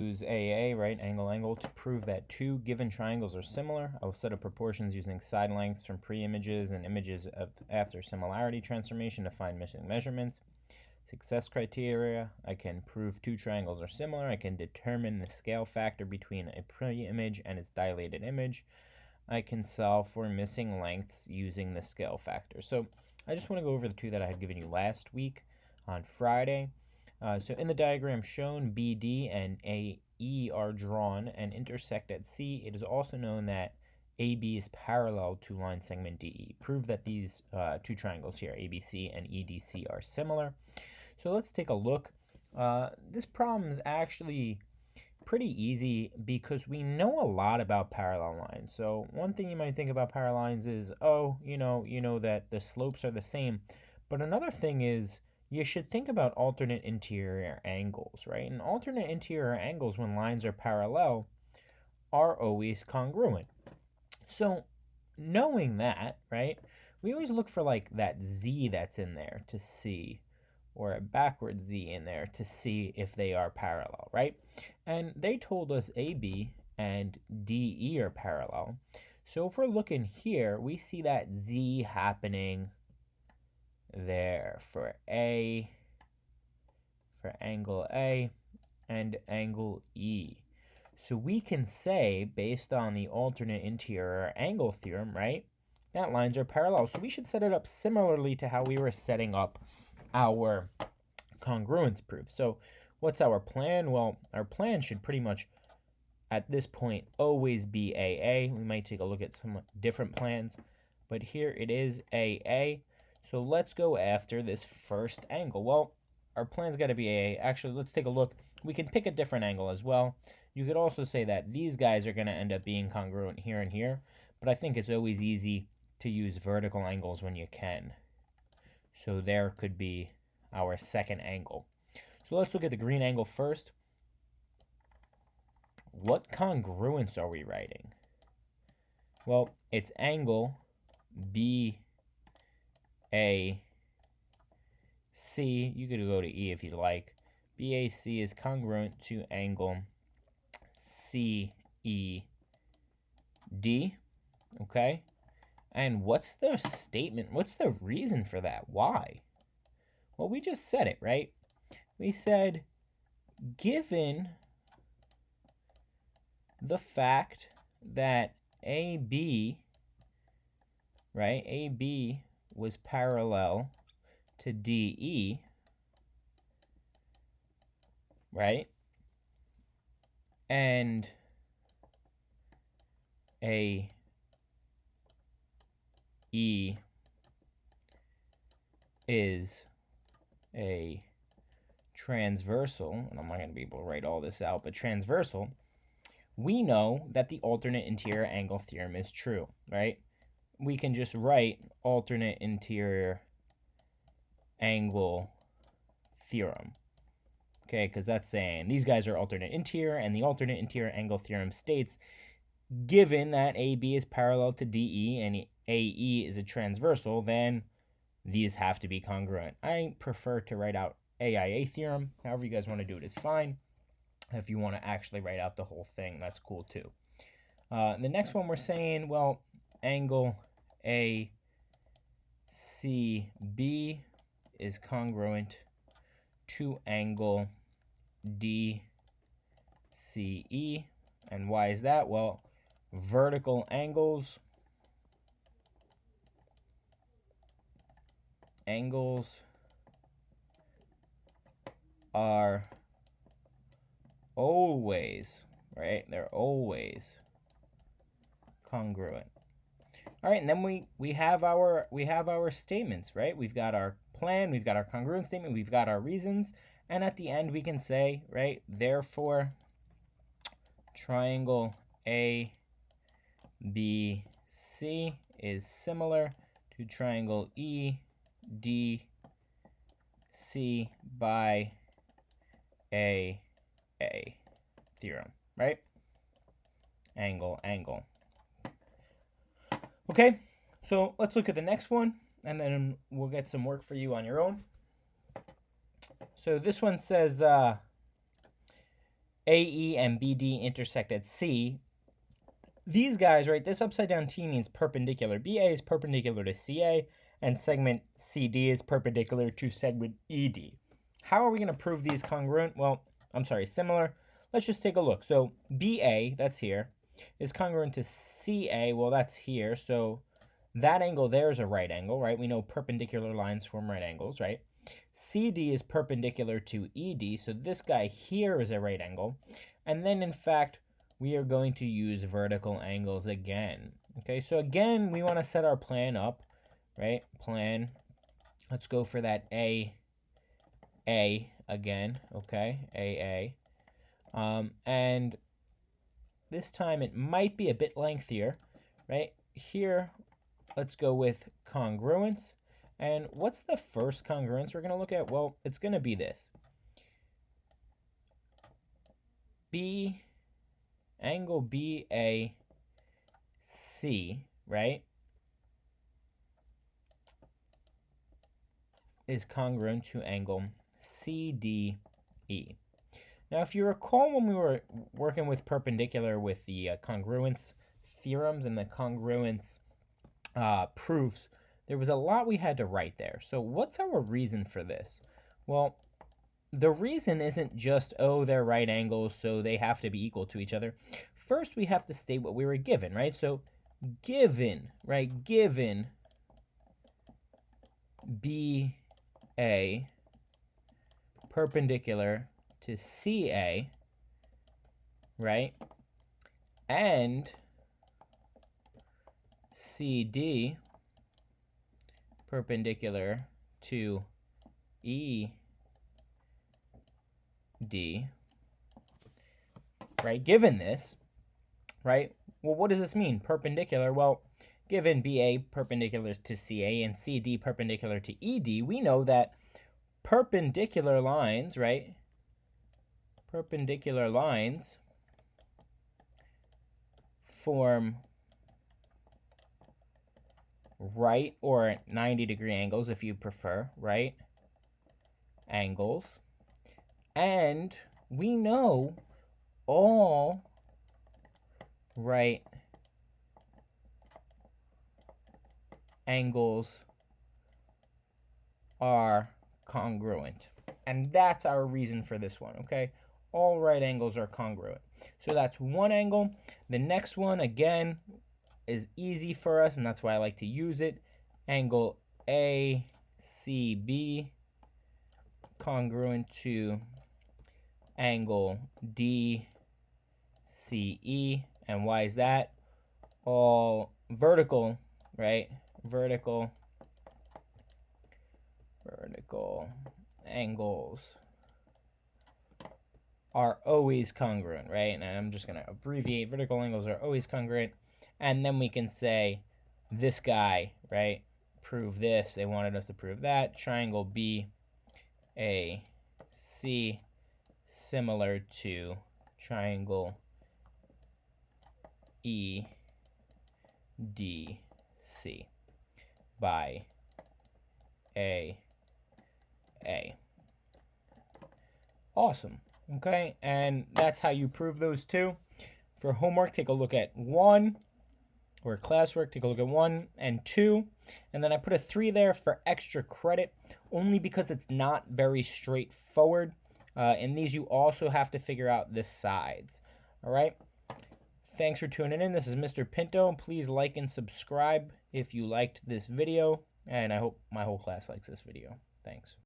Use AA, right, angle, to prove that two given triangles are similar. I will set up proportions using side lengths from pre-images and images of after similarity transformation to find missing measurements. Success criteria, I can prove two triangles are similar. I can determine the scale factor between a pre-image and its dilated image. I can solve for missing lengths using the scale factor. So I just want to go over the two that I had given you last week on Friday. So in the diagram shown, BD and AE are drawn and intersect at C. It is also known that AB is parallel to line segment DE. Prove that these two triangles here, ABC and EDC, are similar. So let's take a look. This problem is actually pretty easy because we know a lot about parallel lines. So one thing you might think about parallel lines is, oh, you know that the slopes are the same. But another thing is, you should think about alternate interior angles, right? And alternate interior angles, when lines are parallel, are always congruent. So knowing that, right, we always look for like that Z that's in there to see, or a backward Z in there to see if they are parallel, right? And they told us AB and DE are parallel. So if we're looking here, we see that Z happening there for angle A and angle E. So we can say, based on the alternate interior angle theorem, right, that lines are parallel. So we should set it up similarly to how we were setting up our congruence proof. So what's our plan? Well, our plan should pretty much, at this point, always be AA. We might take a look at some different plans, but here it is, AA. So let's go after this first angle. Well, our plan's got to be AA. Actually, let's take a look. We can pick a different angle as well. You could also say that these guys are going to end up being congruent here and here, but I think it's always easy to use vertical angles when you can. So there could be our second angle. So let's look at the green angle first. What congruence are we writing? Well, it's angle BAC. You could go to E if you'd like. BAC is congruent to angle CED. Okay? And what's the statement? What's the reason for that? Why? Well, we just said it, right? We said, given the fact that AB, right, AB was parallel to DE, right, and AE is a transversal, and I'm not going to be able to write all this out, but transversal, we know that the alternate interior angle theorem is true, right? We can just write alternate interior angle theorem, okay? Because that's saying these guys are alternate interior, and the alternate interior angle theorem states, given that AB is parallel to DE and AE is a transversal, then these have to be congruent. I prefer to write out AIA theorem. However you guys want to do it is fine. If you want to actually write out the whole thing, that's cool too. The next one we're saying, well, angle ACB is congruent to angle DCE. And why is that? Well, vertical angles are always, right? They're always congruent. All right, and then we have our statements, right? We've got our plan, we've got our congruent statement, we've got our reasons, and at the end we can say, right, therefore triangle ABC is similar to triangle EDC by AA theorem, right? Angle. Okay, so let's look at the next one, and then we'll get some work for you on your own. So this one says AE and BD intersect at C, these guys, right, this upside down T means perpendicular. BA is perpendicular to CA, and segment CD is perpendicular to segment ED. How are we going to prove these congruent? Well, I'm sorry, similar. Let's just take a look. So BA, that's here, is congruent to CA. Well, that's here. So that angle there is a right angle, right? We know perpendicular lines form right angles, right? CD is perpendicular to ED. So this guy here is a right angle. And then, in fact, we are going to use vertical angles again. Okay, so again, we want to set our plan up, right? Plan. Let's go for that AA again, okay? AA. And this time it might be a bit lengthier, right? Here, let's go with congruence. And what's the first congruence we're going to look at? Well, it's going to be this. Angle BAC, right, is congruent to angle CDE. Now, if you recall when we were working with perpendicular with the congruence theorems and the congruence proofs, there was a lot we had to write there. So what's our reason for this? Well, the reason isn't just, oh, they're right angles, so they have to be equal to each other. First, we have to state what we were given, right? So given, right, given BA perpendicular to CA, right, and CD perpendicular to ED, right, given this, right, well, what does this mean? Perpendicular, well, given BA perpendicular to CA and CD perpendicular to ED, we know that perpendicular lines, right, perpendicular lines form right or 90-degree angles, if you prefer, right, angles. And we know all right angles are congruent. And that's our reason for this one, okay? All right angles are congruent. So that's one angle. The next one, again, is easy for us, and that's why I like to use it. Angle ACB congruent to angle DCE. And why is that? All vertical, right? Vertical angles are always congruent, right? And I'm just going to abbreviate. Vertical angles are always congruent. And then we can say this guy, right? Prove this. They wanted us to prove that. Triangle BAC similar to triangle EDC by AA. Awesome. Okay, and that's how you prove those two. For homework, take a look at 1, or classwork, take a look at 1 and 2. And then I put a 3 there for extra credit, only because it's not very straightforward. In these, you also have to figure out the sides. All right? Thanks for tuning in. This is Mr. Pinto. Please like and subscribe if you liked this video. And I hope my whole class likes this video. Thanks.